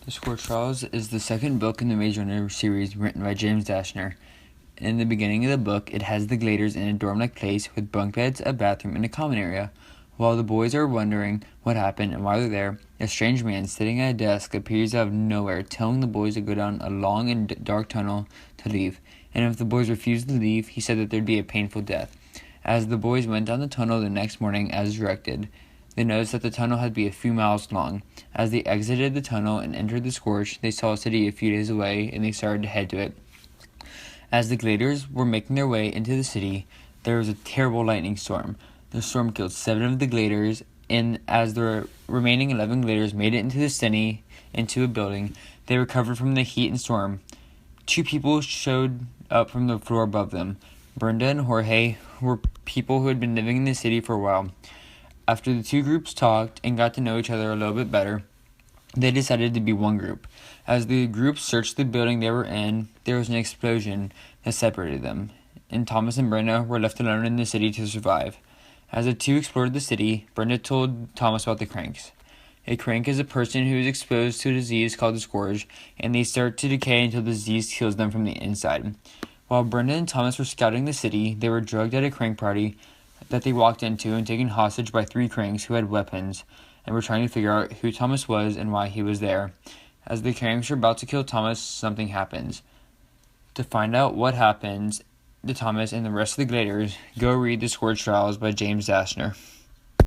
The Scorch Trials is the second book in the Maze Runner series written by James Dashner. In the beginning of the book, it has the Gladers in a dorm-like place with bunk beds, a bathroom, and a common area. While the boys are wondering what happened and why they're there, a strange man sitting at a desk appears out of nowhere, telling the boys to go down a long and dark tunnel to leave. And if the boys refused to leave, he said that there'd be a painful death. As the boys went down the tunnel the next morning as directed, they noticed that the tunnel had to be a few miles long. As they exited the tunnel and entered the Scorch, they saw a city a few days away, and they started to head to it. As the Gladers were making their way into the city, there was a terrible lightning storm. The storm killed 7 of the Gladers, and as the remaining 11 Gladers made it into the city, into a building, they recovered from the heat and storm. 2 people showed up from the floor above them. Brenda and Jorge were people who had been living in the city for a while. After the 2 groups talked and got to know each other a little bit better, they decided to be one group. As the groups searched the building they were in, there was an explosion that separated them, and Thomas and Brenda were left alone in the city to survive. As the 2 explored the city, Brenda told Thomas about the cranks. A crank is a person who is exposed to a disease called the Scourge, and they start to decay until the disease kills them from the inside. While Brenda and Thomas were scouting the city, they were drugged at a crank party that they walked into and taken hostage by 3 cranks who had weapons and were trying to figure out who Thomas was and why he was there. As the cranks are about to kill Thomas, something happens. To find out what happens to Thomas and the rest of the Gladers, go read The Scorch Trials by James Dashner.